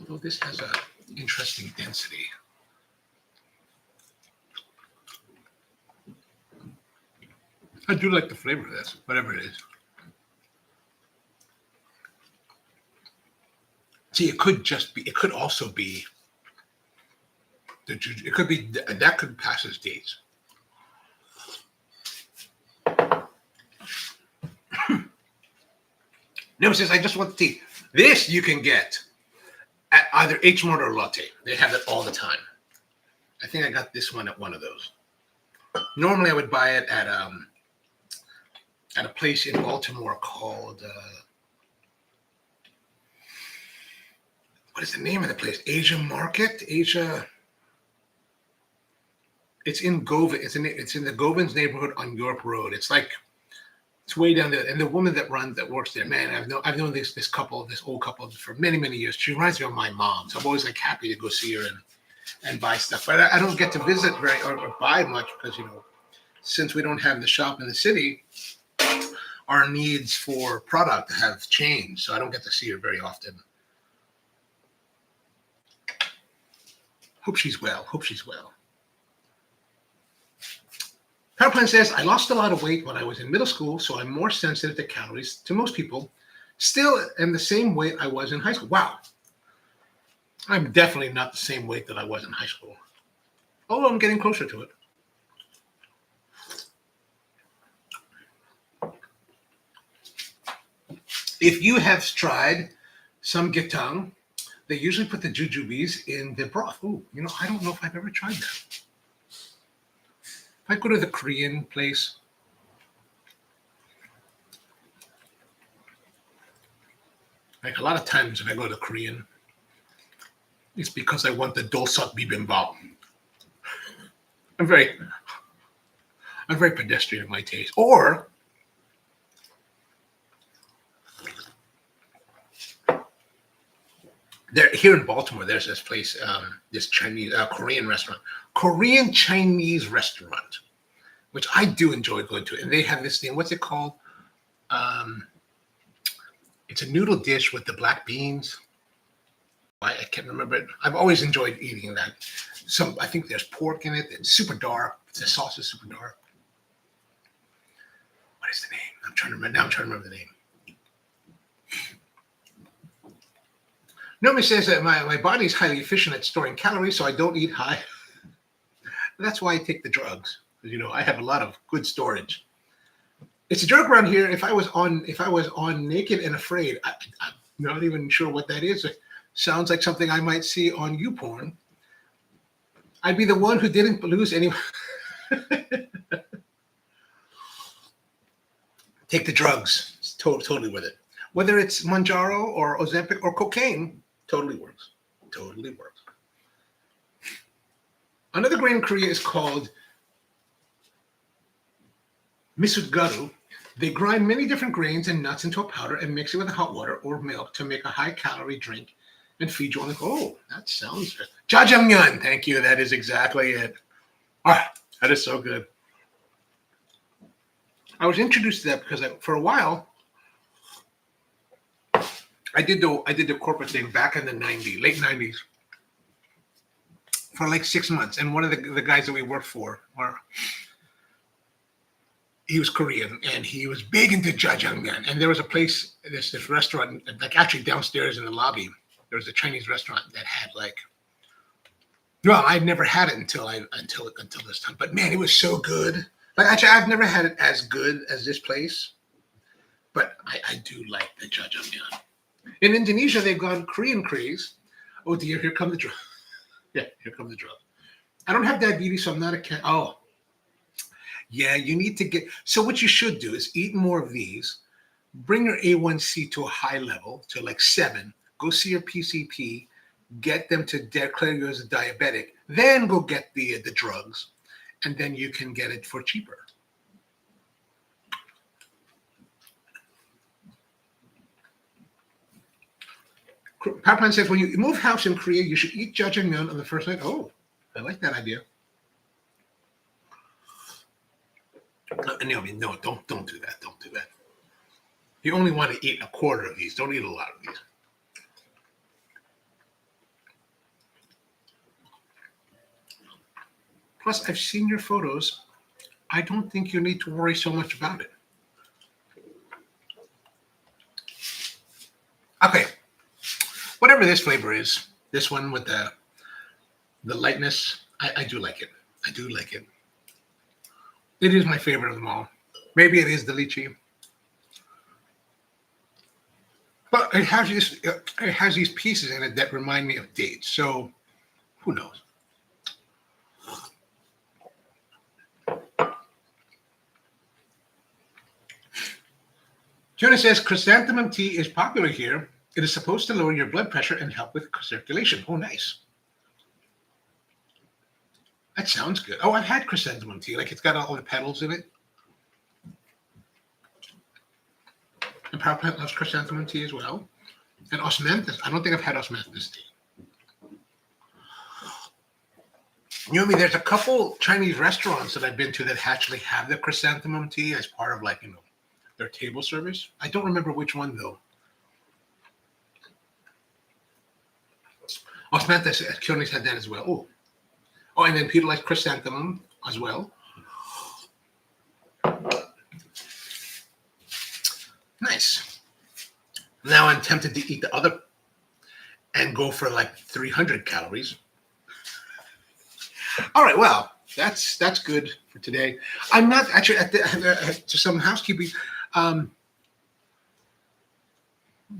Although this has an interesting density. I do like the flavor of this, whatever it is. See, it could also be it could be that could pass as dates. Nemesis, I just want the tea. This you can get at either H Mart or Latte. They have it all the time. I think I got this one at one of those. Normally, I would buy it at a place in Baltimore called what is the name of the place? Asia Market? Asia. It's in Govan. It's in the Govans neighborhood on York Road. It's way down there. And the woman that works there, man, I've known this old couple for many years. She reminds me of my mom. So I'm always like happy to go see her and buy stuff. But I don't get to visit or buy much because since we don't have the shop in the city, our needs for product have changed. So I don't get to see her very often. Hope she's well. Powerplant says, I lost a lot of weight when I was in middle school, so I'm more sensitive to calories to most people. Still am the same weight I was in high school. Wow. I'm definitely not the same weight that I was in high school. Although I'm getting closer to it. If you have tried some getang, they usually put the jujubes in the broth. Ooh, I don't know if I've ever tried that. If I go to the Korean place, like a lot of times if I go to Korean, it's because I want the dolsot bibimbap. I'm very pedestrian in my taste. Or here in Baltimore, there's this place, this Chinese Korean Chinese restaurant, which I do enjoy going to. And they have this thing. What's it called? It's a noodle dish with the black beans. I can't remember it. I've always enjoyed eating that. I think there's pork in it. It's super dark. The sauce is super dark. What is the name? I'm trying to remember the name. Naomi says that my body is highly efficient at storing calories, so I don't eat high. That's why I take the drugs. I have a lot of good storage. It's a joke around here. If I was on Naked and Afraid, I'm not even sure what that is. It sounds like something I might see on YouPorn. I'd be the one who didn't lose any. Take the drugs. It's totally with it. Whether it's Mounjaro or Ozempic or cocaine, totally works. Another grain in Korea is called misutgaru. They grind many different grains and nuts into a powder and mix it with hot water or milk to make a high-calorie drink and feed you on the go. Oh, that sounds good. Jajangmyeon. Thank you. That is exactly it. That is so good. I was introduced to that because for a while, I did the corporate thing back in the late 90s, for like 6 months. And one of the guys that we worked for, he was Korean and he was big into jajangmyeon. And there was a place, this restaurant, like actually downstairs in the lobby, there was a Chinese restaurant that had I'd never had it until this time. But man, it was so good. Like actually, I've never had it as good as this place, but I do like the jajangmyeon. In Indonesia, they've gone Korean craze. Oh dear, here come the drugs. Yeah, here come the drugs. I don't have diabetes, so I'm not a cat. Oh, yeah, you need to get. So what you should do is eat more of these. Bring your A1C to a high level, to like 7. Go see your PCP. Get them to declare you as a diabetic. Then go get the drugs, and then you can get it for cheaper. Papan says, when you move house in Korea, you should eat jajangmyeon on the first night. Oh, I like that idea. No, don't do that. Don't do that. You only want to eat a quarter of these. Don't eat a lot of these. Plus, I've seen your photos. I don't think you need to worry so much about it. Okay, whatever this flavor is, this one with the lightness, I do like it. I do like it. It is my favorite of them all. Maybe it is the lychee. But it has these pieces in it that remind me of dates. So who knows? Jonah says chrysanthemum tea is popular here. It is supposed to lower your blood pressure and help with circulation. Oh, nice. That sounds good. Oh, I've had chrysanthemum tea. Like it's got all the petals in it. And Power Plant loves chrysanthemum tea as well. And osmanthus. I don't think I've had osmanthus tea. You know me, there's a couple Chinese restaurants that I've been to that actually have the chrysanthemum tea as part of their table service. I don't remember which one though. Osmanthus, Keone's had that as well. Oh, and then Peter likes chrysanthemum as well. Nice. Now I'm tempted to eat the other and go for like 300 calories. All right, well, that's good for today. I'm not actually to some housekeeping.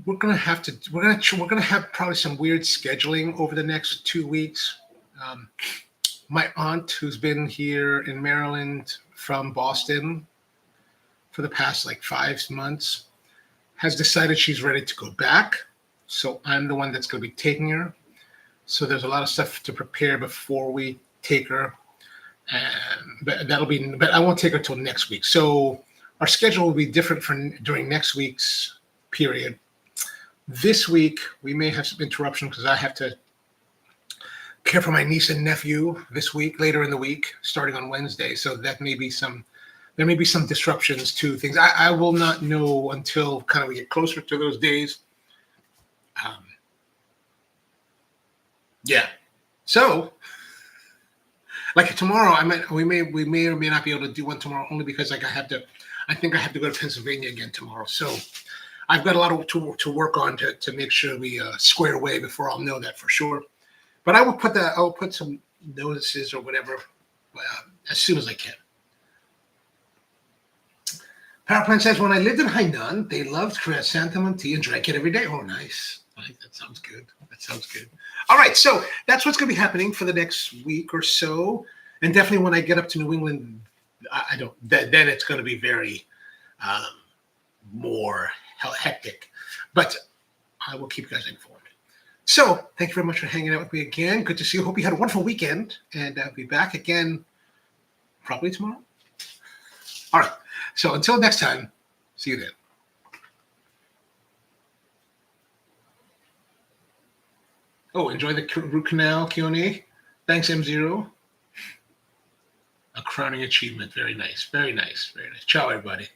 We're gonna have probably some weird scheduling over the next 2 weeks. My aunt, who's been here in Maryland from Boston for the past 5 months, has decided she's ready to go back. So I'm the one that's going to be taking her. So there's a lot of stuff to prepare before we take her. But I won't take her till next week. So our schedule will be different during next week's period. This week, we may have some interruption because I have to care for my niece and nephew this week, later in the week, starting on Wednesday. So there may be some disruptions to things. I will not know until kind of we get closer to those days. Yeah. So, like tomorrow, we may or may not be able to do one tomorrow, only because I think I have to go to Pennsylvania again tomorrow. So I've got a lot to work on to make sure we square away before I'll know that for sure. But I will put some notices or whatever as soon as I can. Power Plant says, when I lived in Hainan, they loved chrysanthemum tea and drank it every day. Oh, nice. That sounds good. All right, so that's what's going to be happening for the next week or so. And definitely when I get up to New England, then it's going to be very more hectic. But I will keep you guys informed. So thank you very much for hanging out with me again. Good to see you. Hope you had a wonderful weekend. And I'll be back again probably tomorrow. All right. So until next time, see you then. Oh, enjoy the root canal, Keone. Thanks, M0. A crowning achievement. Very nice. Very nice. Very nice. Ciao, everybody.